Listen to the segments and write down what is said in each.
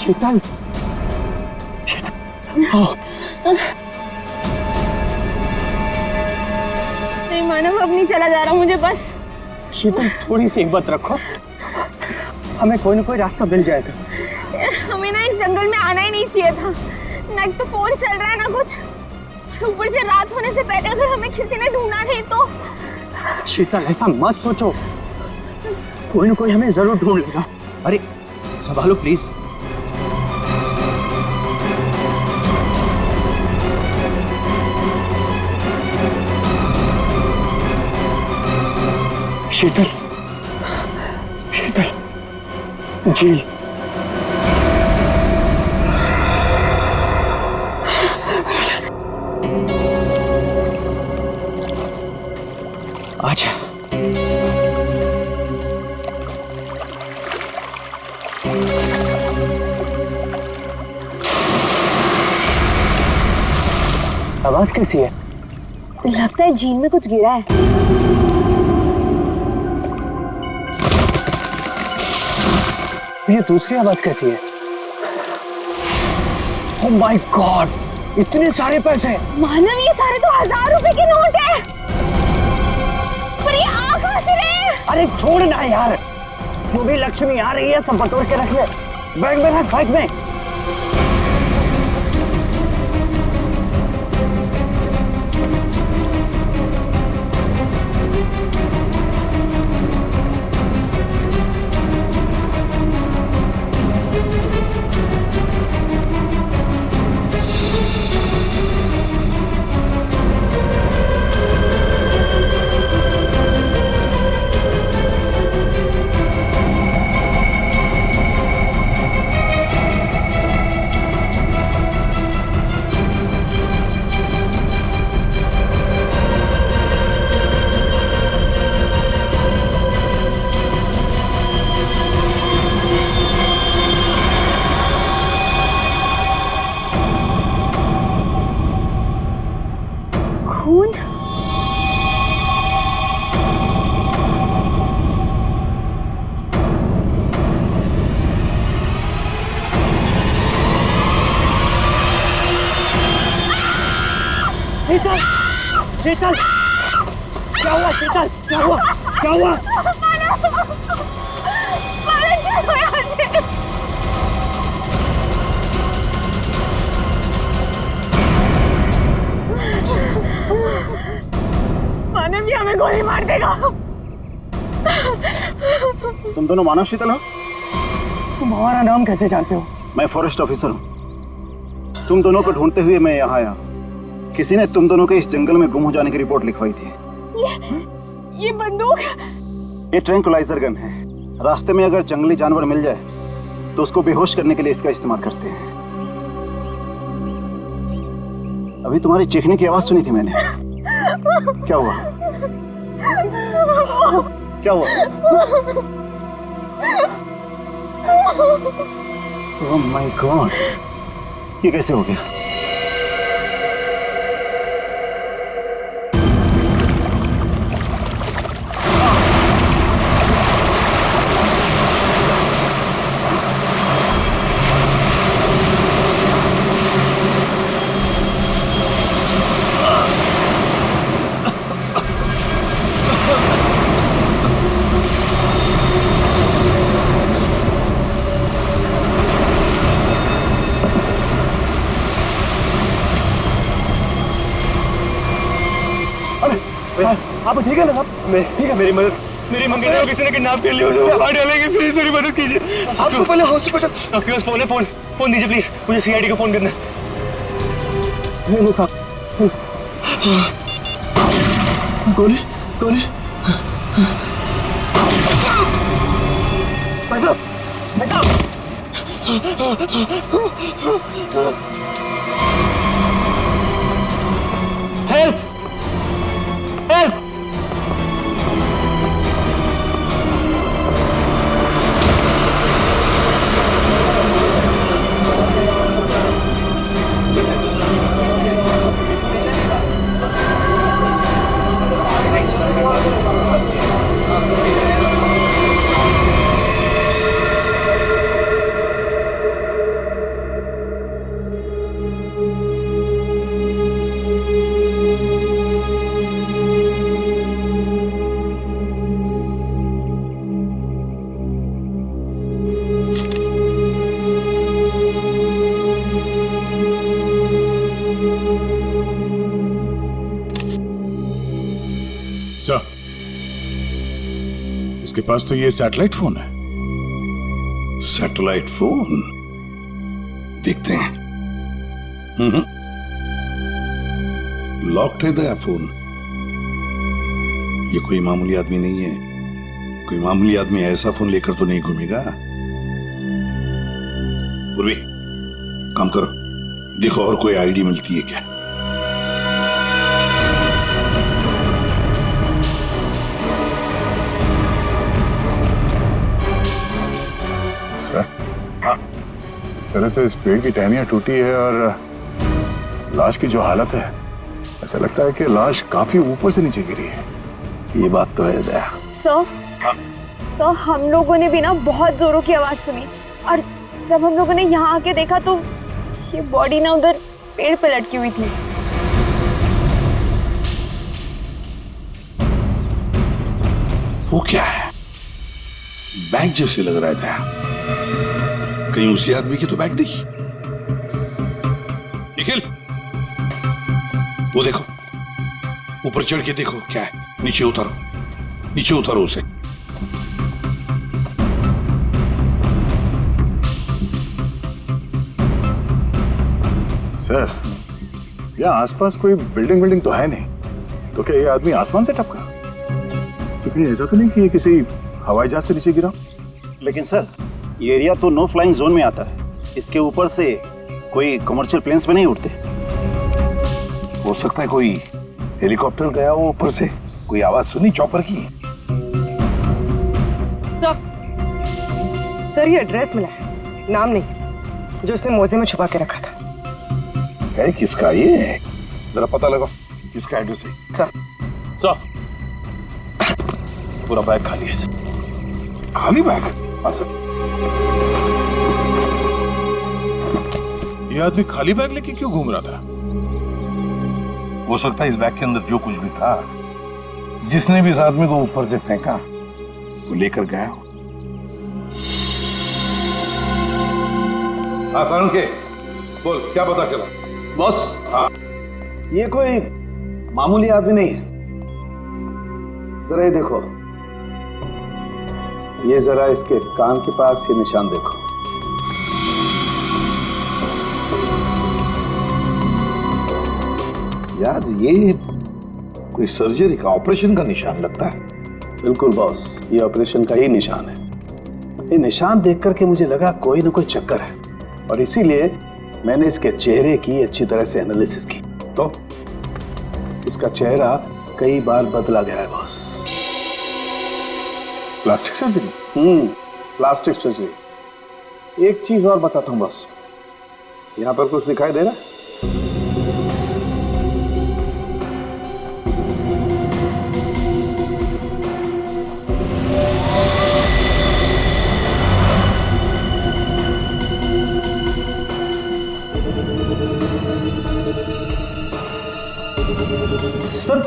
शीतल, नहीं मानव, अब नहीं चला जा रहा मुझे बस। शीतल थोड़ी सी हिम्मत रखो, हमें कोई ना कोई रास्ता मिल जाएगा। हमें ना इस जंगल में आना ही नहीं चाहिए था। ना एक तो फोन चल रहा है ना कुछ, ऊपर से रात होने से पहले अगर हमें किसी ने ढूंढा नहीं तो। शीतल ऐसा मत सोचो, कोई ना कोई हमें जरूर ढूंढ लेगा। अरे संभालो प्लीज। शीतल, शीतल, जी अच्छा। आवाज कैसी है? लगता है झील में कुछ गिरा है। ये दूसरी आवाज कैसी है? ओह माय गॉड, इतने सारे पैसे! मानव, ये सारे तो 1000 रुपए के नोट है। पर ये आ कहां से रहे? अरे छोड़ ना यार, जो भी लक्ष्मी आ रही है सब बटोर के रख ले। बैग में रख, बैग में। खून? शीतल, शीतल, क्या हुआ? शीतल, क्या हुआ? क्या हुआ? मानव, ये हमें गोली मार देगा। तुम दोनों मानव शीतल हो? तुम हमारा नाम कैसे जानते हो? मैं फॉरेस्ट ऑफिसर हूँ। तुम दोनों को ढूंढते हुए मैं यहाँ आया। किसी ने तुम दोनों के इस जंगल में गुम हो जाने की रिपोर्ट लिखवाई थी। ये बंदूक? ये ट्रैंक्विलाइजर गन है। रास्ते में अगर जंगली जानवर मिल जाए तो उसको बेहोश करने के लिए इसका इस्तेमाल करते हैं। अभी तुम्हारी चीखने की आवाज सुनी थी मैंने। क्या हुआ? क्या हुआ? ओह माय गॉड, ये कैसे हो गया? आप ठीक है ना? नहीं, ठीक है। मेरी मंगेतर को किसी ने किडनैप कर लिया, उसे मार डालेंगे। प्लीज मेरी मदद कीजिए। आपको पहले हॉस्पिटल। आपके पास फोन है? फोन दीजिए प्लीज, मुझे सीआईडी को फोन करना है। गोली, गोली। भाई साहब, भाई साहब। Help, help. पास तो ये सैटेलाइट फोन है। सैटेलाइट फोन देखते हैं। लॉक्ड है दया फोन। ये कोई मामूली आदमी नहीं है। कोई मामूली आदमी ऐसा फोन लेकर तो नहीं घूमेगा। पूर्वी, काम करो, देखो और कोई आईडी मिलती है क्या। इस तरह से इस पेड़ की टहनियां टूटी है और लाश की जो हालत है, ऐसा लगता है कि लाश काफी ऊपर से नीचे गिरी है। ये बात तो है दया। सर हम लोगों ने भी ना बहुत जोरों की आवाज सुनी और जब हम लोगों ने यहाँ आके देखा तो ये बॉडी ना उधर पेड़ पे लटकी हुई थी। वो क्या है? बैग जैसे लग रहा है दया। कहीं उसी आदमी की तो बैग नहीं। निखिल, वो देखो, ऊपर चढ़ के देखो क्या है। नीचे उतारो, नीचे उतारो उसे। सर, यहाँ आसपास कोई बिल्डिंग तो है नहीं, तो क्या ये आदमी आसमान से टपका? तो कहीं ऐसा तो नहीं कि ये किसी हवाई जहाज से नीचे गिरा? लेकिन सर, ये एरिया तो नो फ्लाइंग जोन में आता है। इसके ऊपर से कोई कमर्शियल प्लेन्स पे नहीं उड़ते। हो सकता है कोई हेलीकॉप्टर गया हो ऊपर से। कोई आवाज सुनी चॉपर की? सर ये एड्रेस मिला है, नाम नहीं, जो उसने मोजे में छुपा के रखा था। है किसका ये? जरा पता लगाओ किसका एड्रेस है। सर पूरा बैग खाली है सर। खाली बैग? हाँ सर। ये आदमी खाली बैग लेके क्यों घूम रहा था? हो सकता है इस बैग के अंदर जो कुछ भी था, जिसने भी इस आदमी को ऊपर से फेंका, वो लेकर गया हो। हाँ सारुण के, बोल क्या पता चला? बॉस, हाँ, ये कोई मामूली आदमी नहीं है। जरा ये देखो, ये जरा इसके कान के पास ये निशान देखो। यार ये कोई सर्जरी का, ऑपरेशन का निशान लगता है। बिल्कुल बॉस, ये ऑपरेशन का ही निशान है। ये निशान देख करके मुझे लगा कोई ना कोई चक्कर है, और इसीलिए मैंने इसके चेहरे की अच्छी तरह से एनालिसिस की। तो इसका चेहरा कई बार बदला गया है boss. Plastic surgery? Plastic surgery. एक चीज और बताता हूँ बॉस, यहाँ पर कुछ दिखाई दे रहा है? सर,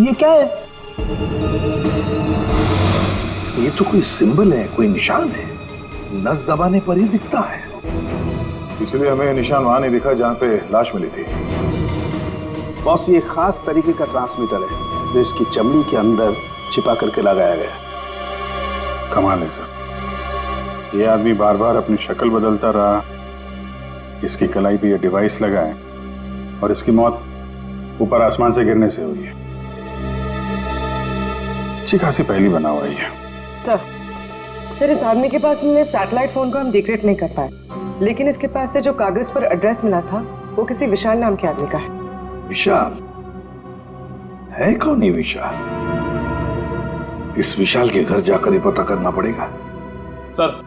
ये क्या है? ये तो कोई सिंबल है, कोई निशान है। नस दबाने पर ही दिखता है। इसलिए हमें निशान वहां नहीं दिखा जहां पे लाश मिली थी। बॉस, ये खास तरीके का ट्रांसमीटर है जो इसकी चमड़ी के अंदर छिपा करके लगाया गया है। कमाल है सर, ये आदमी बार बार अपनी शक्ल बदलता रहा, इसकी कलाई पे ये डिवाइस लगा है, और इसकी मौत ऊपर आसमान से गिरने से हुई है। अच्छी खासी पहली बना हुआ है। सर इस आदमी के पास में सैटेलाइट फोन को हम डिक्रिप्ट नहीं कर पाए, लेकिन इसके पास से जो कागज पर एड्रेस मिला था वो किसी विशाल नाम के आदमी का है। विशाल है? कौन है विशाल? इस विशाल के घर जाकर ही पता करना पड़ेगा। सर,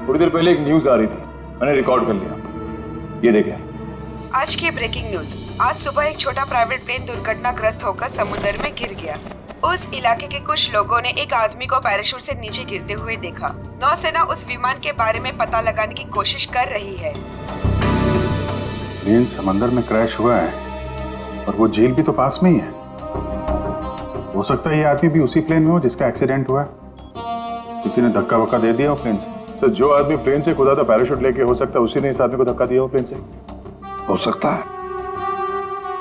थोड़ी देर पहले एक न्यूज आ रही थी, मैंने रिकॉर्ड कर लिया। ये देखें। आज की ब्रेकिंग न्यूज। आज सुबह एक छोटा प्राइवेट प्लेन दुर्घटनाग्रस्त होकर समुद्र में गिर गया। उस इलाके के कुछ लोगों ने एक आदमी को पैराशूट से नीचे गिरते हुए देखा। नौसेना उस विमान के बारे में पता लगाने की कोशिश कर रही है। प्लेन समंदर में क्रैश हुआ है और वो झील भी तो पास में ही है। हो सकता है ये आदमी भी उसी प्लेन में हो जिसका एक्सीडेंट हुआ है। किसी ने धक्का वक्का दे दिया हो प्लेन से। सर, जो आदमी प्लेन से कूदा था पैराशूट लेके, हो सकता है उसी ने इस आदमी को धक्का दिया हो प्लेन से। हो सकता है।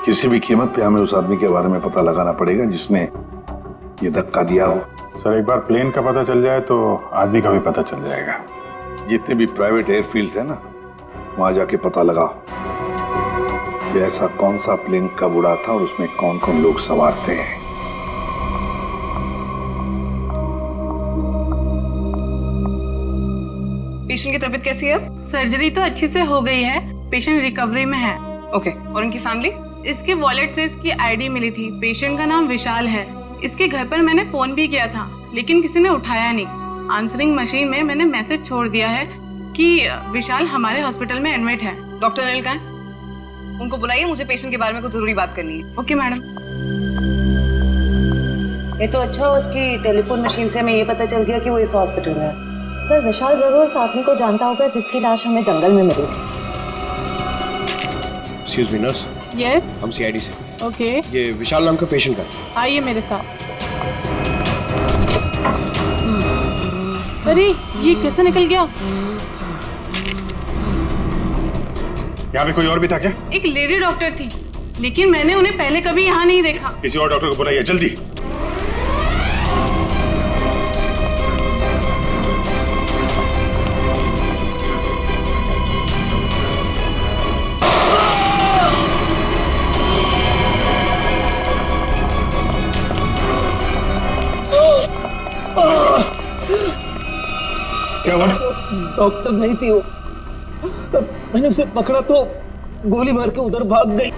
किसी भी कीमत पे हमें उस आदमी के बारे में पता लगाना पड़ेगा जिसने ये धक्का दिया हो। सर एक बार प्लेन का पता चल जाए तो आदमी का भी पता चल जाएगा। जितने भी प्राइवेट एयरफील्ड्स है ना, वहां जाके पता लगाओ कि ऐसा कौन सा प्लेन कब उड़ा था और उसमें कौन कौन लोग सवार थे। पेशेंट की तबीयत कैसी है अब? सर्जरी तो अच्छी से हो गई है, पेशेंट रिकवरी में है। ओके, और उनकी फैमिली? इसके वॉलेट से इसकी आईडी मिली थी। पेशेंट का नाम विशाल है। इसके घर पर मैंने फोन भी किया था लेकिन किसी ने उठाया नहीं। आंसरिंग मशीन में मैंने मैसेज छोड़ दिया है कि विशाल हमारे हॉस्पिटल में एडमिट है। डॉक्टर अनिल कहाँ है? उनको बुलाइए, मुझे पेशेंट के बारे में कुछ जरूरी बात करनी है। Okay madam. ये तो अच्छा हो, उसकी टेलीफोन मशीन से हमें ये पता चल गया कि वो इस हॉस्पिटल में है। सर विशाल जरूर उस आदमी को जानता होगा जिसकी लाश हमें जंगल में मिली थी। एक्सक्यूज मी नर्स, यस हम सीआईडी से। ओके, ये विशाल नाम का पेशेंट का। आइए मेरे साथ। अरे ये कैसे निकल गया? यहाँ पे कोई और भी था क्या? एक लेडी डॉक्टर थी लेकिन मैंने उन्हें पहले कभी यहाँ नहीं देखा। किसी और डॉक्टर को बुलाइए जल्दी। क्या हुआ? डॉक्टर नहीं थी वो, मैंने उसे पकड़ा तो गोली मार के उधर भाग गई।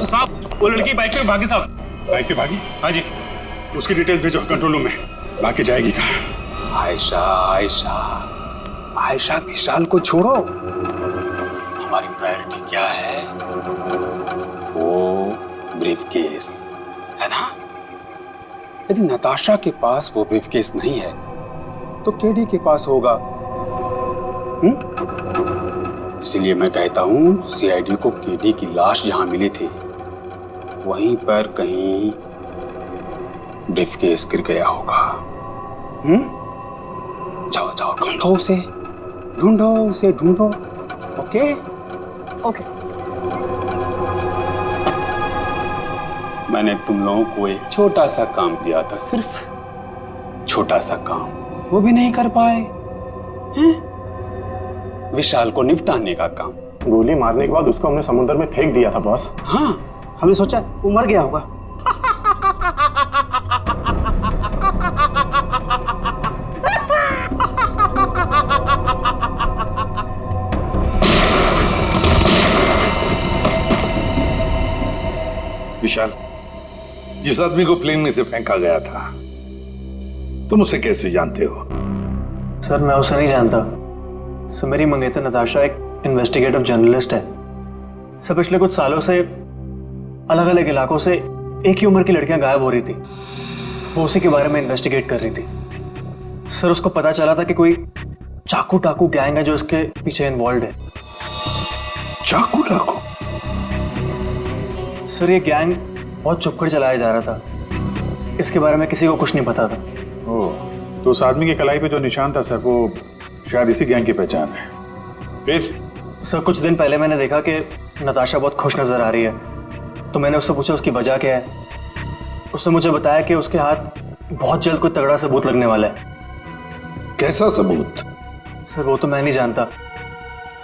साहब, वो लड़की बाइक पे भागी साहब। बाइक पे भागी? हाँ जी। उसकी डिटेल्स भेजो कंट्रोल रूम में। बाकी जाएगी कहाँ? आयशा आयशा आयशा, विशाल को छोड़ो। हमारी प्रायोरिटी क्या है? वो ब्रीफकेस है ना? यदि नताशा के पास वो ब्रीफकेस नहीं है तो केडी के पास होगा। इसीलिए मैं कहता हूं सीआईडी को केडी की लाश जहां मिली थी वहीं पर कहीं ब्रीफकेस गिर गया होगा। जाओ जाओ, ढूंढो उसे, ढूंढो उसे, ढूंढो। Okay okay. मैंने तुम लोगों को एक छोटा सा काम दिया था, सिर्फ छोटा सा काम, वो भी नहीं कर पाए हैं? विशाल को निपटाने का काम। गोली मारने के बाद उसको हमने समुद्र में फेंक दिया था बॉस। हाँ, हमने सोचा वो मर गया होगा। विशाल, जिस आदमी को प्लेन में से फेंका गया था तुम उसे कैसे जानते हो? सर मैं उसे नहीं जानता। सर मेरी मंगेतर नताशा एक इन्वेस्टिगेटिव जर्नलिस्ट है। सर पिछले कुछ सालों से अलग अलग इलाकों से एक ही उम्र की लड़कियां गायब हो रही थी। वो उसी के बारे में इन्वेस्टिगेट कर रही थी। सर उसको पता चला था कि कोई चाकू टाकू गैंग है जो इसके पीछे इन्वॉल्व है। चाकू टाकू? सर ये गैंग बहुत चुपकर चलाया जा रहा था, इसके बारे में किसी को कुछ नहीं पता था। ओह, तो उस आदमी की कलाई पे जो निशान था सर, वो शायद इसी गैंग की पहचान है। फिर? सर कुछ दिन पहले मैंने देखा कि नताशा बहुत खुश नजर आ रही है, तो मैंने उससे पूछा उसकी वजह क्या है। उसने मुझे बताया कि उसके हाथ बहुत जल्द कोई तगड़ा सबूत लगने वाला है। कैसा सबूत? सर वो तो मैं नहीं जानता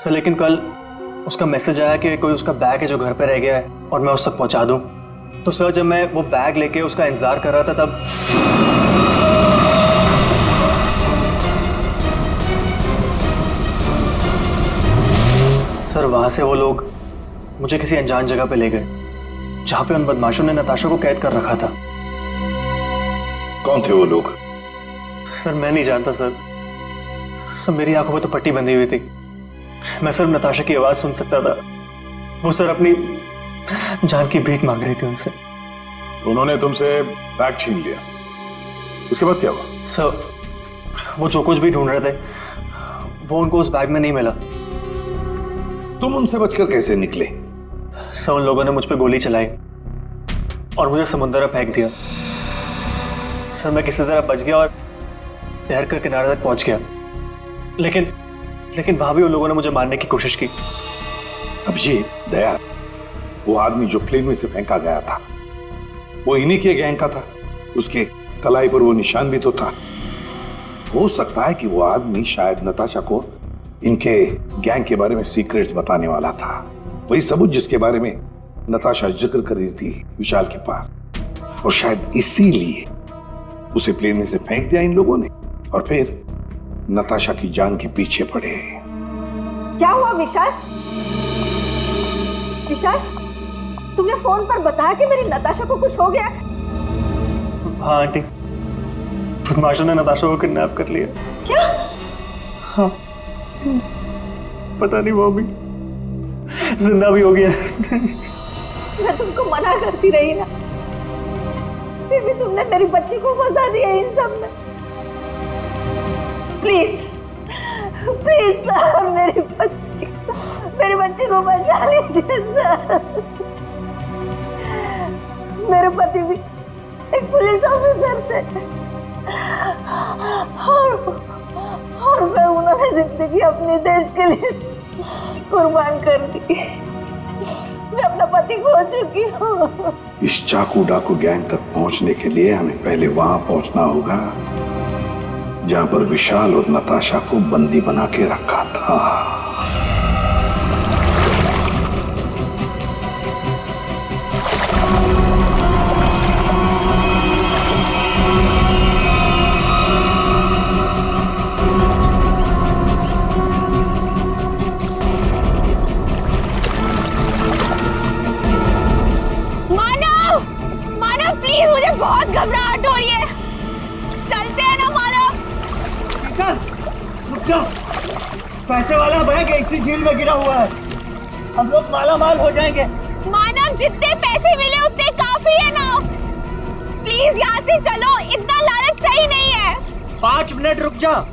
सर, लेकिन कल उसका मैसेज आया कि कोई उसका बैग है जो घर पे रह गया है और मैं उस तक पहुंचा दूं। तो सर जब मैं वो बैग लेके उसका इंतजार कर रहा था तब सर वहां से वो लोग मुझे किसी अनजान जगह पे ले गए जहां पे उन बदमाशों ने नताशा को कैद कर रखा था। कौन थे वो लोग? सर मैं नहीं जानता सर। सर मेरी आंखों में तो पट्टी बंधी हुई थी, मैं सिर्फ नताशा की आवाज सुन सकता था। वो सर अपनी जान की भीख मांग रही थी उनसे। उन्होंने तुमसे बैग छीन लिया, उसके बाद क्या हुआ? सर वो जो कुछ भी ढूंढ रहे थे वो उनको उस बैग में नहीं मिला। तुम उनसे बचकर कैसे निकले? सर उन लोगों ने मुझ पर गोली चलाई और मुझे समुद्र में फेंक दिया। सर मैं किसी तरह बच गया और तैर कर किनारे तक पहुंच गया, लेकिन वहां भी उन लोगों ने मुझे मारने की कोशिश की। अब ये दया, वो आदमी जो प्लेन में से फेंका गया था वो इन्हीं के गैंग का था? उसके कलाई पर वो निशान भी तो था। हो सकता है कि वो आदमी शायद नताशा को इनके गैंग के बारे में सीक्रेट्स बताने वाला था, वही सबूत जिसके बारे में नताशा जिक्र कर रही थी विशाल के पास, और शायद इसीलिए उसे प्लेन में से फेंक दिया इन लोगों ने और फिर नताशा की जान के पीछे पड़े। क्या हुआ विशाल? विशाल, तुमने फोन पर बताया कि मेरी नताशा को कुछ हो गया? हाँ आंटी, बदमाशों ने नताशा को किडनैप कर लिया। क्या? हाँ, पता नहीं वो भी जिंदा भी हो गया। मैं तुमको मना करती रही ना, फिर भी तुमने मेरी बच्ची को फंसा दिया इन सब में। प्लीज प्लीज सर, मेरी बच्ची को बचा लीजिए सर। मेरे पति भी एक पुलिस ऑफिसर थे और सर उन्होंने जिंदगी अपने देश के लिए कुर्बान कर दी। मैं अपना पति खो चुकी हूँ। इस चाकू डाकू गैंग तक पहुंचने के लिए हमें पहले वहां पहुंचना होगा जहां पर विशाल और नताशा को बंदी बना के रखा था। मुझे बहुत घबराहट हो रही है, चलते हैं ना मानव। रुक जाओ, पैसे वाला बैग इसी झील में गिरा हुआ है, हम लोग माला माल हो जाएंगे। मानव, जितने पैसे मिले उतने काफी है ना, प्लीज यहाँ से चलो, इतना लालच सही नहीं है। 5 मिनट रुक जा।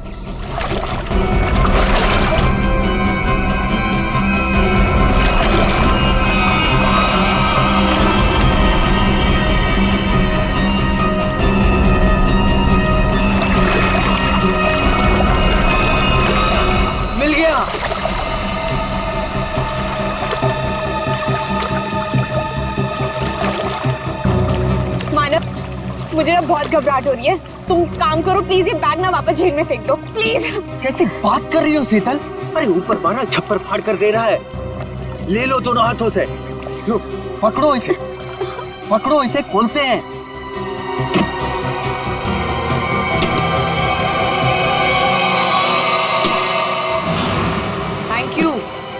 मुझे ना बहुत घबराहट हो रही है, तुम काम करो प्लीज, ये बैग ना वापस झील में फेंक दो प्लीज। कैसी बात कर रही हो शीतल? अरे ऊपर बारह छप्पर फाड़ कर दे रहा है, ले लो दोनों हाथों से। लो, पकड़ो इसे, पकड़ो इसे, खोलते हैं। थैंक यू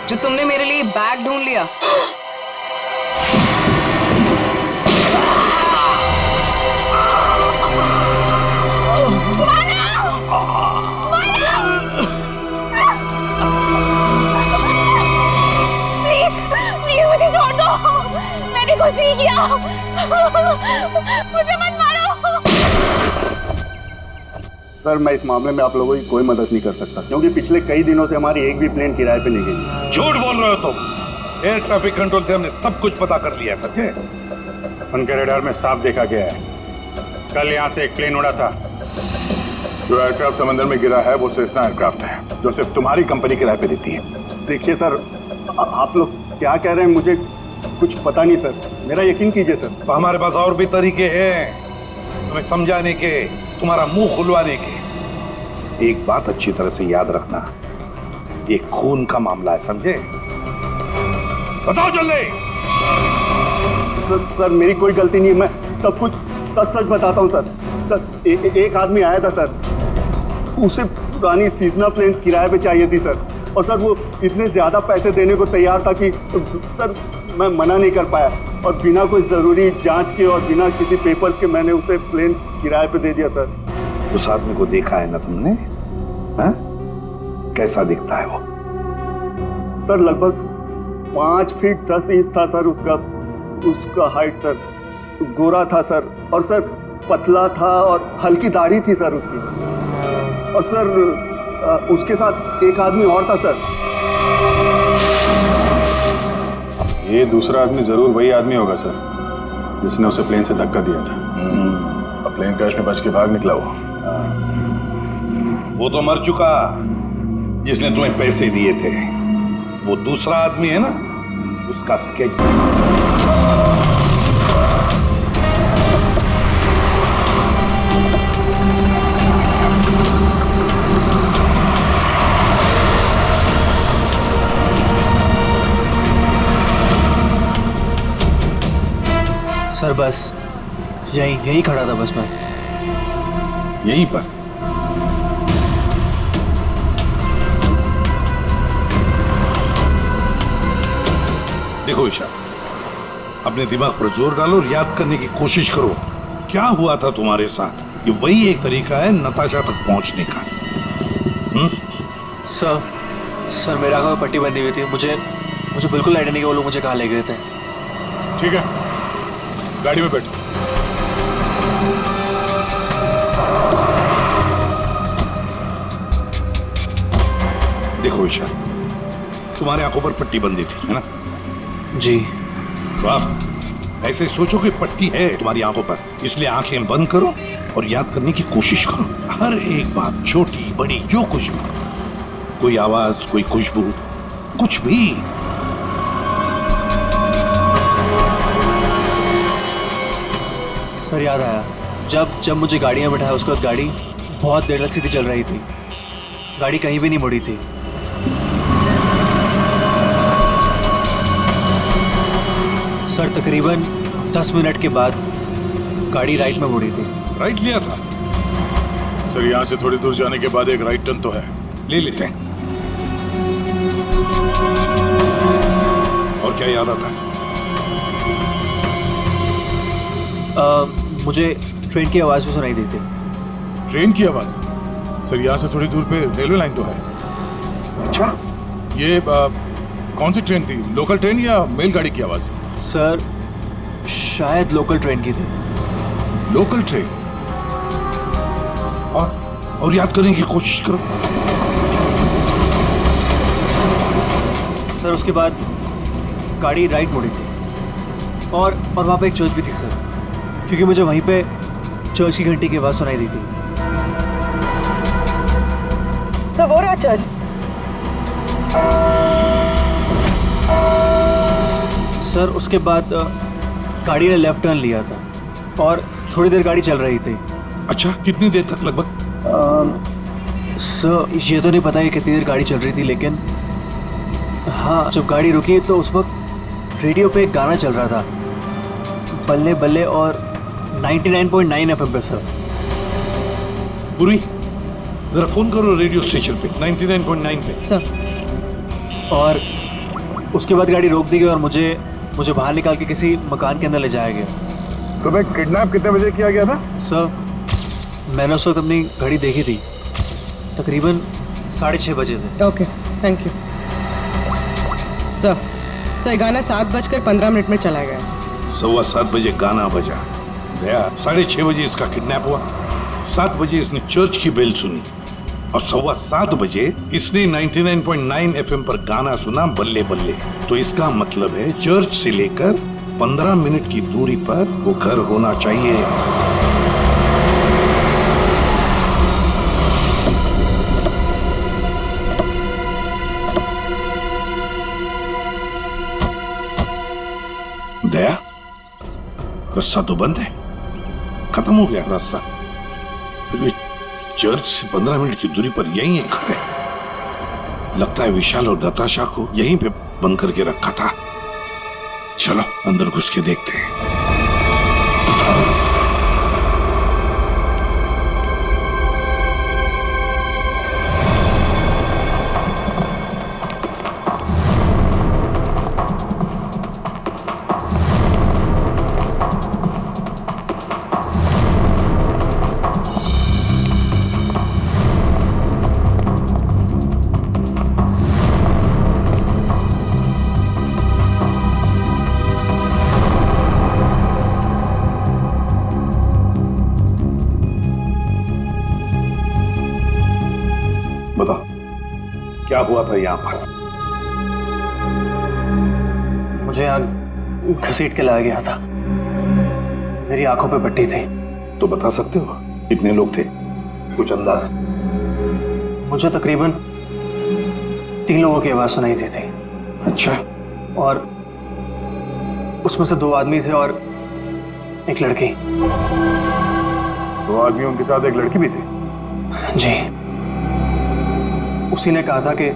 जो तुमने मेरे लिए बैग ढूंढ लिया। मैंने कुछ नहीं किया, मुझे मत मारो। सर, मैं इस मामले में आप लोगों की कोई मदद नहीं कर सकता, क्योंकि पिछले कई दिनों से हमारी एक भी प्लेन किराए पे नहीं गई। झूठ बोल रहे हो तुम। एयर ट्रैफिक कंट्रोल से हमने सब कुछ पता कर लिया है। उनके रडार में साफ देखा गया है, कल यहाँ से एक प्लेन उड़ा था। जो एयरक्राफ्ट समंदर में गिरा है वो सेस्ना एयरक्राफ्ट है, जो सिर्फ तुम्हारी कंपनी किराए पे देती है। देखिए सर, आप लोग क्या कह रहे हैं मुझे कुछ पता नहीं सर, मेरा यकीन कीजिए सर। तो हमारे पास और भी तरीके हैं तुम्हें समझाने के, तुम्हारा मुंह खुलवाने के। एक बात अच्छी तरह से याद रखना, ये खून का मामला है, समझे? बताओ जल्दी। सर मेरी कोई गलती नहीं है, मैं सब कुछ सच सच बताता हूँ सर। सर एक आदमी आया था सर, उसे पुरानी सीजना प्लेन किराए पे चाहिए थी सर, और सर वो इतने ज्यादा पैसे देने को तैयार था कि सर मैं मना नहीं कर पाया, और बिना कोई जरूरी जांच के और बिना किसी पेपर के मैंने उसे प्लेन किराए पे दे दिया सर। उस आदमी को देखा है ना तुमने? हा? कैसा दिखता है वो? सर लगभग 5 फीट 10 इंच था सर उसका हाइट सर, गोरा था सर, और सर पतला था और हल्की दाढ़ी थी सर उसकी, और सर उसके साथ एक आदमी और था सर। ये दूसरा आदमी जरूर वही आदमी होगा सर, जिसने उसे प्लेन से धक्का दिया था। अब प्लेन क्रैश में बच के भाग निकला वो तो मर चुका, जिसने तुम्हें पैसे दिए थे। वो दूसरा आदमी है ना, उसका स्केच। सर बस यहीं खड़ा था बस मैं। यहीं पर? देखो ईशा, अपने दिमाग पर जोर डालो और याद करने की कोशिश करो क्या हुआ था तुम्हारे साथ। ये वही एक तरीका है नताशा तक पहुंचने का। सर मेरे आंखों में पट्टी बंधी हुई थी। मुझे बिल्कुल आइडिया नहीं कि वो लोग मुझे कहाँ ले गए थे। ठीक है, गाड़ी में बैठो। देखो ईशा, तुम्हारे आंखों पर पट्टी बंधी थी, है ना? जी। वाह, ऐसे सोचो कि पट्टी है तुम्हारी आंखों पर, इसलिए आंखें बंद करो और याद करने की कोशिश करो। हर एक बात, छोटी बड़ी, जो कुछ भी, कोई आवाज, कोई खुशबू, कुछ भी। सर याद आया, जब मुझे गाड़ी में बिठाया उसके बाद गाड़ी बहुत देर तक सीधी चल रही थी। गाड़ी कहीं भी नहीं मुड़ी थी। सर तकरीबन 10 मिनट के बाद गाड़ी राइट में मुड़ी थी। राइट लिया था? सर यहाँ से थोड़ी दूर जाने के बाद एक राइट टर्न तो है, ले लेते हैं। और क्या याद आता है? मुझे ट्रेन की आवाज़ भी सुनाई दी थी। ट्रेन की आवाज? सर यहाँ से थोड़ी दूर पे रेलवे लाइन तो है। अच्छा, ये कौन सी ट्रेन थी? लोकल ट्रेन या मेलगाड़ी की आवाज? सर शायद लोकल ट्रेन की थी। Local train? और याद करने की कोशिश करो। सर उसके बाद गाड़ी राइट मुड़ी थी और वहाँ पे एक चर्च भी थी सर, क्योंकि मुझे वहीं पे चर्च की घंटी की आवाज़ सुनाई दी थी। सर वो रहा चर्च। सर उसके बाद गाड़ी ने लेफ्ट टर्न लिया था और थोड़ी देर गाड़ी चल रही थी। अच्छा, कितनी देर तक लगभग? सर ये तो नहीं पता कि कितनी देर गाड़ी चल रही थी, लेकिन हाँ, जब गाड़ी रुकी तो उस वक्त रेडियो पे एक गाना चल रहा था, बल्ले बल्ले, और 99.9 FM पे सर। पूरी जरा फोन करो रेडियो स्टेशन पे 99.9 पे। सर। और उसके बाद गाड़ी रोक दी गई और मुझे बाहर निकाल के किसी मकान के अंदर ले जाया गया। तुम्हें किडनैप कितने बजे किया गया था? सर मैंने उस वक्त अपनी घड़ी देखी थी, तकरीबन 6:30 बजे थे। Okay, thank you. सर गाना 7:15 में चला गया। 7:15 बजे गाना बजा गया, 6:30 बजे इसका किडनैप हुआ, 7 बजे इसने चर्च की बेल सुनी और 7:15 बजे इसने 99.9 FM पर गाना सुना, बल्ले बल्ले। तो इसका मतलब है चर्च से लेकर 15 मिनट की दूरी पर वो घर होना चाहिए। दया, रास्ता तो बंद है, खत्म हो गया रास्ता। फिर भी चर्च से 15 मिनट की दूरी पर यही एक घर है। लगता है विशाल और नताशा को यहीं पे बंद करके रखा था। चलो अंदर घुस के देखते हैं। बताओ क्या हुआ था यहाँ पर? मुझे यहाँ घसीट के लाया गया था, मेरी आंखों पे पट्टी थी। तो बता सकते हो कितने लोग थे, कुछ अंदाज? मुझे तकरीबन 3 लोगों की आवाज सुनाई दी थी। अच्छा। और उसमें से 2 आदमी थे और एक लड़की। 2 आदमियों के साथ एक लड़की भी थी? जी। उसी ने कहा था कि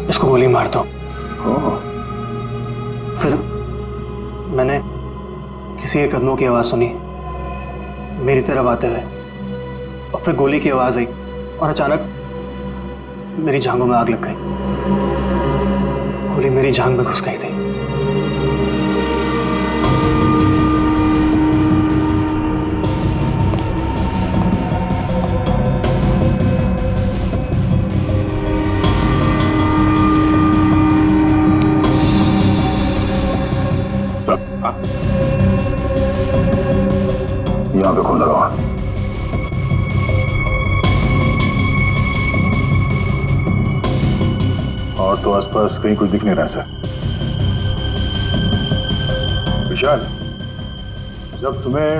इसको गोली मार दो। फिर मैंने किसी के कदमों की आवाज़ सुनी मेरी तरफ आते हुए, और फिर गोली की आवाज़ आई और अचानक मेरी जांघों में आग लग गई। गोली मेरी जांघ में घुस गई थी। यहाँ पे खून लगा हुआ। और तो आसपास कहीं कुछ दिख नहीं रहा सर। विशाल, जब तुम्हें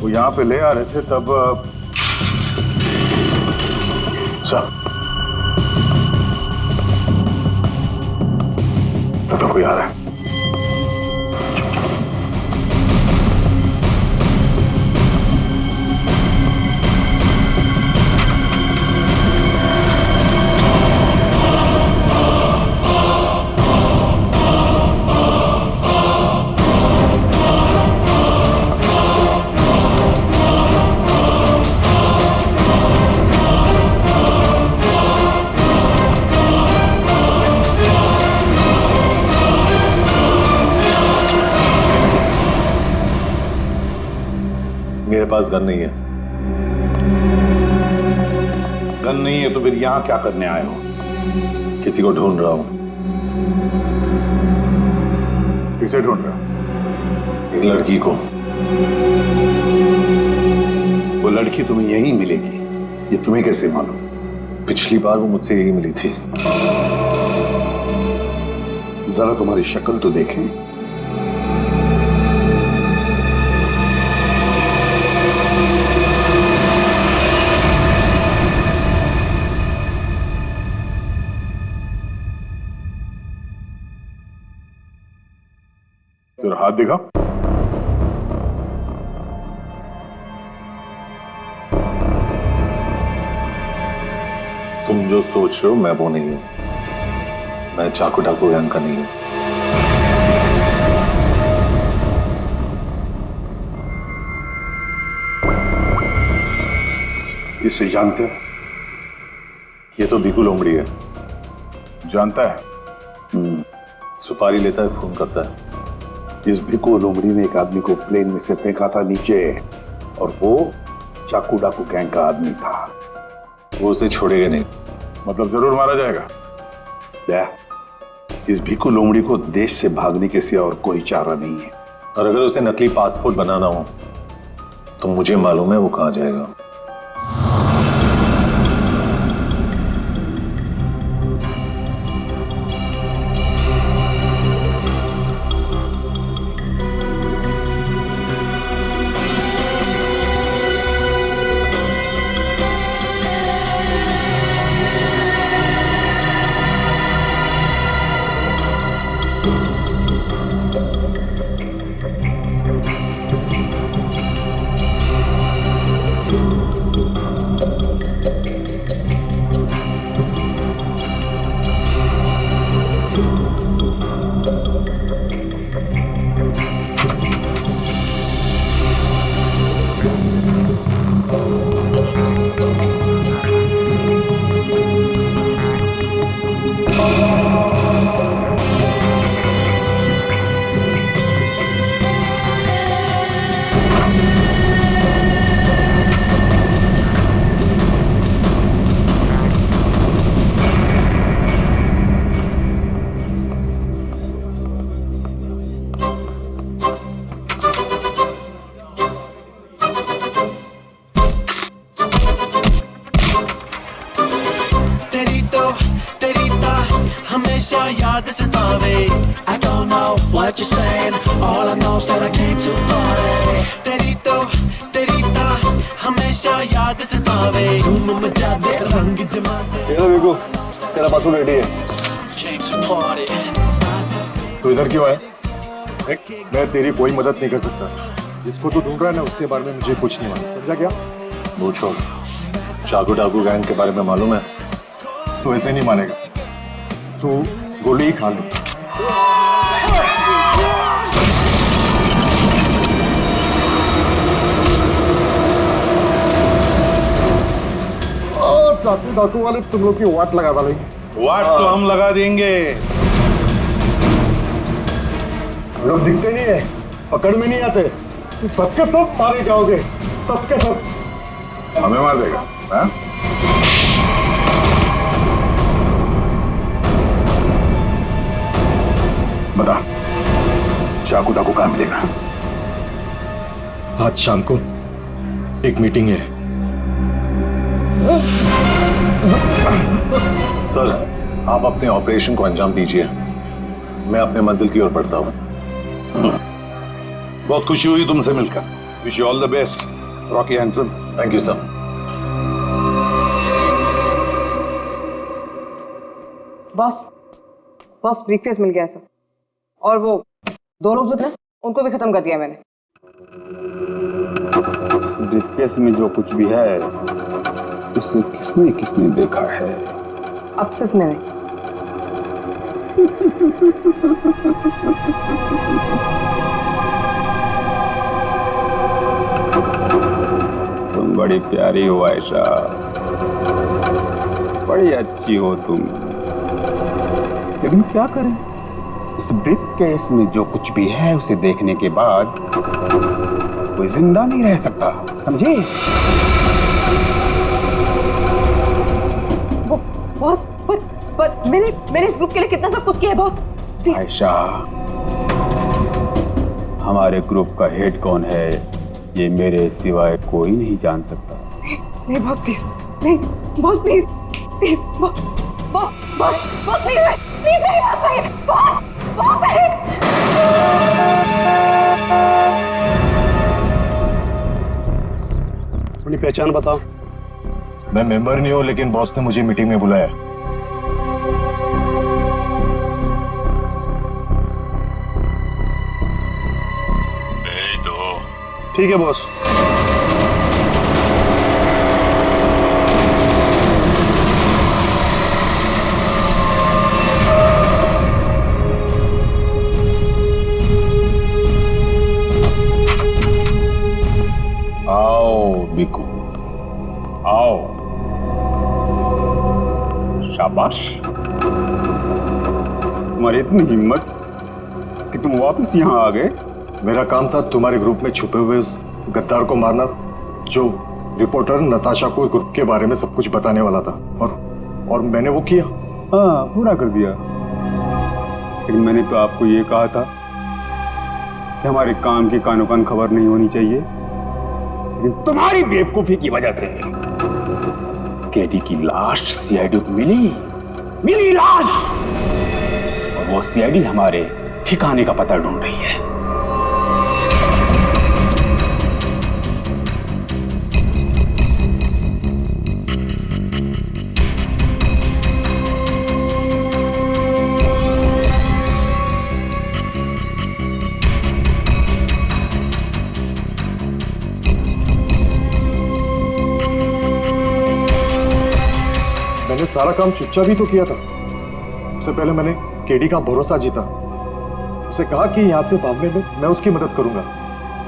वो यहाँ पे ले आ रहे थे तब सर तो कोई आ रहा है। मेरे पास गन नहीं है। गन नहीं है तो फिर यहां क्या करने आए हो? किसी को ढूंढ रहा हूं। किसे ढूंढ रहा? एक लड़की को। वो लड़की तुम्हें यहीं मिलेगी, ये तुम्हें कैसे मालूम? पिछली बार वो मुझसे यही मिली थी। जरा तुम्हारी शक्ल तो देखें। तेरा हाथ दिखा। तुम जो सोच रहे हो मैं वो नहीं हूं। मैं चाकू डाकू गैंग का नहीं हूं। इसे जानते हो? ये तो भिकू लोमड़ी है। जानता है? सुपारी लेता है, खून करता है। इस भिकू लोमड़ी ने एक आदमी को प्लेन में से फेंका था नीचे, और वो चाकू डाकू गैंग का आदमी था। वो उसे छोड़ेगा नहीं। मतलब जरूर मारा जाएगा। इस भिकू लोमड़ी को देश से भागने के सिवा और कोई चारा नहीं है। और अगर उसे नकली पासपोर्ट बनाना हो तो मुझे मालूम है वो कहाँ जाएगा। याद सतावे I don't know what you're saying All I know is that I came too far तेरी ता हमेशा याद सतावे धूम मचा दे रंग जमा दे तेरा भिकू, तेरा पासपोर्ट रेडी है। Came to party तो इधर क्यों है? मैं तेरी कोई मदद नहीं कर सकता। जिसको तू ढूंढ रहा है ना उसके बारे में मुझे कुछ नहीं मालूम। समझा क्या? पूछो, चाकू डाकू गैंग के बारे में मालूम है? तू ऐसे नहीं मानेगा। तू गोली ही खा लो। जाति डाकू वाले तुम लोग की वाट लगा डालेंगे। वाट तो हम लगा देंगे। हम लोग दिखते नहीं है, पकड़ में नहीं आते, तुम सबके सब मारे जाओगे, सबके सब। हमें मार देगा हाँ? बता, चाकू डाकू कहाँ मिलेगा? आज शाम को एक मीटिंग है। सर, आप अपने ऑपरेशन को अंजाम दीजिए, मैं अपने मंजिल की ओर बढ़ता हूं। बहुत खुशी हुई तुमसे मिलकर। Wish you all the best Rocky Hanson. Thank you sir. Boss, boss briefcase मिल गया सर, और वो 2 लोग जो थे उनको भी खत्म कर दिया मैंने। इस ब्रीफकेस में जो कुछ भी है उसे किसने किसने देखा है? अब सिर्फ मैंने। तुम बड़ी प्यारी हो आयशा, बड़ी अच्छी हो तुम, लेकिन क्या करें, इस ब्रीफकेस में जो कुछ भी है उसे देखने के बाद कोई जिंदा नहीं रह सकता, समझे? बॉस, पर मैंने इस ग्रुप के लिए कितना सब कुछ किया है बॉस, प्लीज। आयशा, हमारे ग्रुप का हेड कौन है ये मेरे सिवाय कोई नहीं जान सकता। नहीं बॉस प्लीज, नहीं boss please, please boss, boss please, please मेरी बात सुनिए बॉस, बॉस अपनी पहचान बताओ। मैं मेंबर नहीं हूं, लेकिन बॉस ने मुझे मीटिंग में बुलाया। भेज दो। ठीक है बॉस। आओ बिकू, आओ। शाबाश, तुम्हारी इतनी हिम्मत कि तुम वापस यहाँ आ गए। मेरा काम था तुम्हारे ग्रुप में छुपे हुए उस गद्दार को मारना, जो रिपोर्टर नताशा को ग्रुप के बारे में सब कुछ बताने वाला था, और मैंने वो किया। हाँ, पूरा कर दिया। लेकिन मैंने तो आपको ये कहा था कि हमारे काम की कानो कान खबर नहीं होनी चाहिए, लेकिन तुम्हारी बेवकूफी की वजह से केडी की लाश सीआईडी को मिली लाश, और वो सीआईडी हमारे ठिकाने का पता ढूंढ रही है। मैंने सारा काम चुपचाप ही तो किया था। सबसे पहले मैंने केडी का भरोसा जीता, उसे कहा कि यहाँ से भागने में मैं उसकी मदद करूंगा।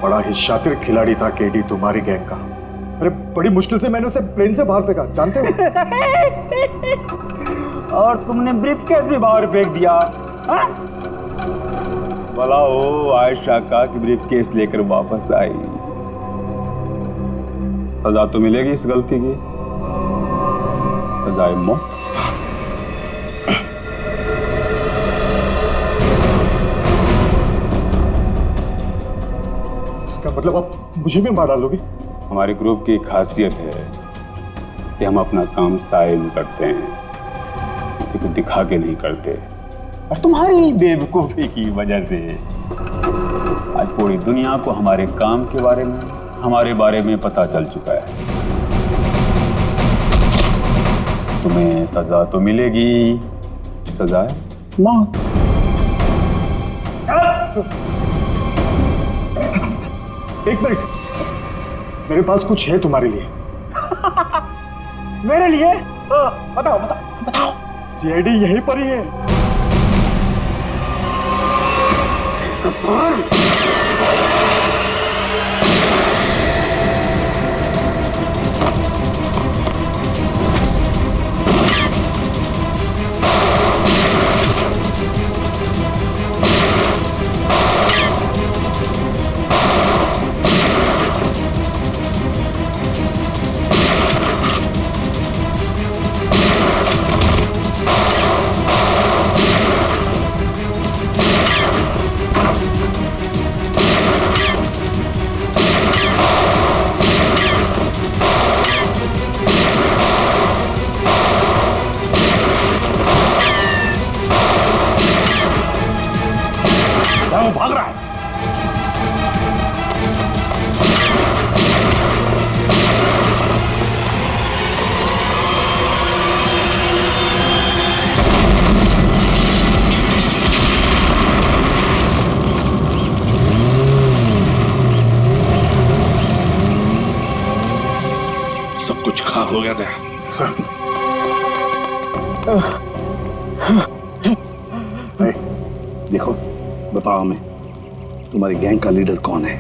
बड़ा ही शातिर खिलाड़ी था केडी तुम्हारी गैंग का। अरे बड़ी मुश्किल से मैंने उसे प्लेन से बाहर फेंका, जानते हो? और तुमने ब्रीफकेस भी बाहर फेंक दिया। हाँ? भला हो आयशा का कि ब्रीफकेस लेकर वापस आई। सजा तो मिलेगी इस गलती की, सजाए मौत। इसका मतलब आप मुझे भी मार डालोगे? हमारे ग्रुप की खासियत है कि हम अपना काम साए में करते हैं, किसी को दिखा के नहीं करते। और तुम्हारी बेवकूफी की वजह से आज पूरी दुनिया को हमारे काम के बारे में, हमारे बारे में पता चल चुका है। तुम्हें सजा तो मिलेगी, सजा है मौत। एक मिनट, मेरे पास कुछ है तुम्हारे लिए। मेरे लिए? बताओ बताओ बताओ। सीआईडी यहीं पर ही है। हो गया था देखो, बताओ हमें, तुम्हारी गैंग का लीडर कौन है?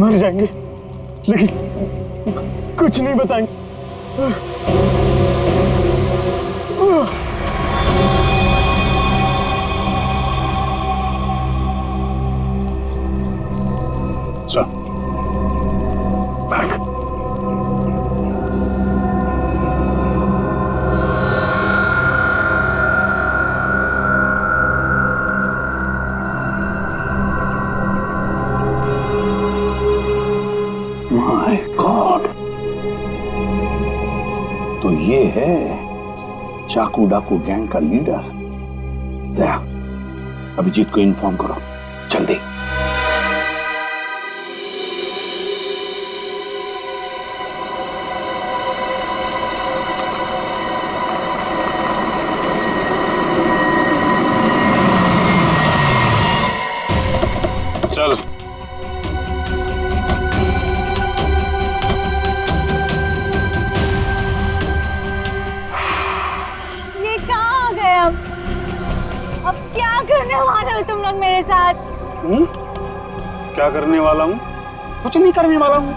मर जाएंगे लेकिन कुछ नहीं बताएंगे। माय गॉड, तो ये है चाकू डाकू गैंग का लीडर। दया, अभिजीत को इन्फॉर्म करो जल्दी। चल अब क्या करने वाले हो तुम लोग मेरे साथ? क्या करने वाला हूँ? कुछ नहीं करने वाला हूँ।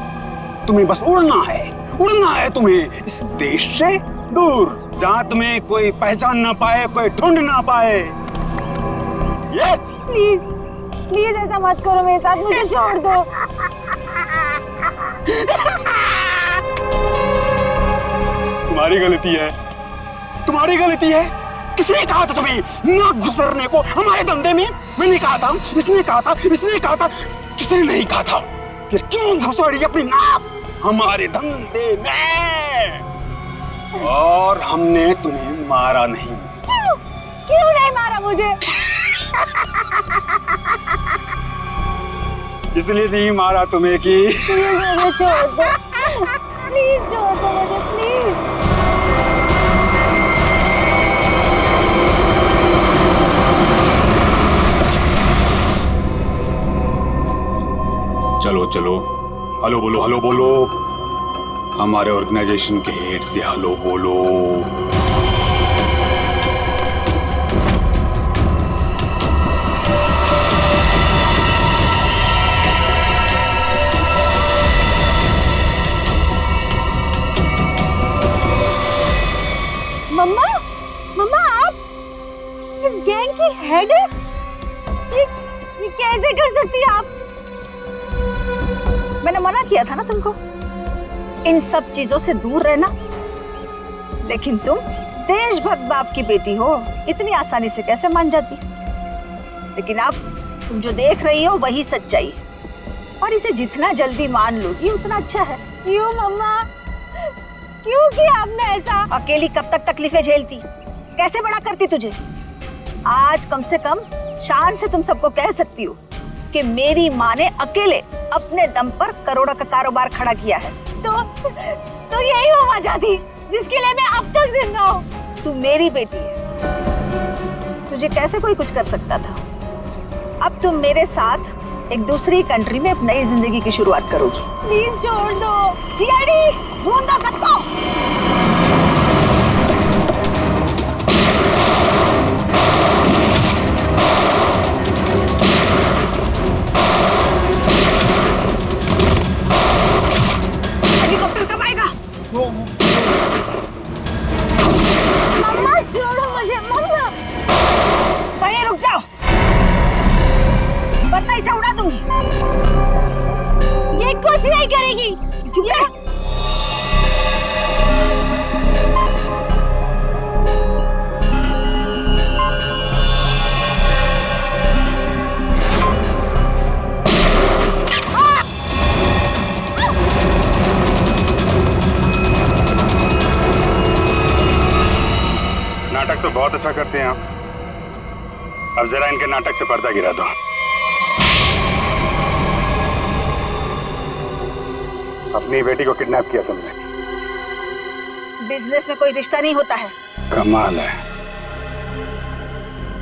तुम्हें बस उड़ना है तुम्हें इस देश से दूर, जहाँ तुम्हें कोई पहचान ना पाए, कोई ढूंढ ना पाए। ये प्लीज प्लीज ऐसा मत करो मेरे साथ, मुझे छोड़ दो। तुम्हारी गलती है। किसने कहा था तुम्हें ना गुजरने को हमारे धंधे में? मैंने कहा था, इसने कहा था, किसने नहीं कहा था? फिर क्यों घुस रही अपनी नाक हमारे धंधे में? और हमने तुम्हें मारा नहीं। क्यों नहीं मारा मुझे? इसलिए नहीं मारा तुम्हें कि मुझे छोड़ दो, प्लीज छोड़ दो मुझे, प्लीज। चलो हेलो बोलो, हमारे ऑर्गेनाइजेशन के हेड से हेलो बोलो। मम्मा आप इस गैंग की हेड है? ये कैसे कर सकती है आप? मैंने मना किया था ना तुमको इन सब चीजों से दूर रहना, लेकिन तुम देशभक्त बाप की बेटी हो, इतनी आसानी से कैसे मान जाती? लेकिन अब तुम जो देख रही हो वही सच्चाई है, और इसे जितना जल्दी मान लोगी उतना अच्छा है। क्यों मम्मा, क्यों किया आपने ऐसा? अकेली कब तक तकलीफें झेलती, कैसे बड़ा करती तुझे? आज कम से कम शान से तुम सबको कह सकती हो कि मेरी माँ ने अकेले अपने दम पर करोड़ों का कारोबार खड़ा किया है। तो यही वो वजह थी जिसके लिए मैं अब तक जिंदा हूँ। तू मेरी बेटी है, तुझे कैसे कोई कुछ कर सकता था? अब तुम मेरे साथ एक दूसरी कंट्री में एक नई जिंदगी की शुरुआत करोगी। प्लीज छोड़ दो। सीआईडी ढूंढ दो सबको। मम्मा छोड़ो मुझे, मम्मा। वहीं रुक जाओ, वरना इसे उड़ा दूंगी। ये कुछ नहीं करेगी। चुप रह। नाटक तो बहुत अच्छा करते हैं आप, अब जरा इनके नाटक से पर्दा गिरा दो। अपनी बेटी को किडनैप किया तुमने। बिजनेस में कोई रिश्ता नहीं होता है। कमाल है।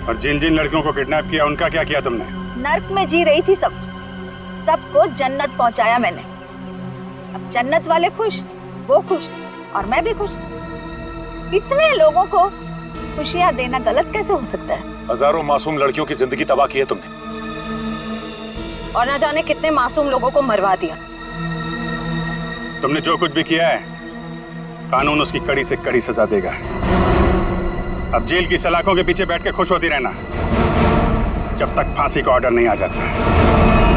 और जिन जिन लड़कियों को किडनैप किया उनका क्या किया तुमने? नर्क में जी रही थी सबको जन्नत पहुंचाया मैंने। अब जन्नत वाले खुश, वो खुश, और मैं भी खुश। इतने लोगों को खुशियां देना गलत कैसे हो सकता है? हजारों मासूम लड़कियों की जिंदगी तबाह की है तुमने, और ना जाने कितने मासूम लोगों को मरवा दिया। तुमने जो कुछ भी किया है कानून उसकी कड़ी से कड़ी सजा देगा। अब जेल की सलाखों के पीछे बैठ के खुश होती रहना जब तक फांसी का ऑर्डर नहीं आ जाता।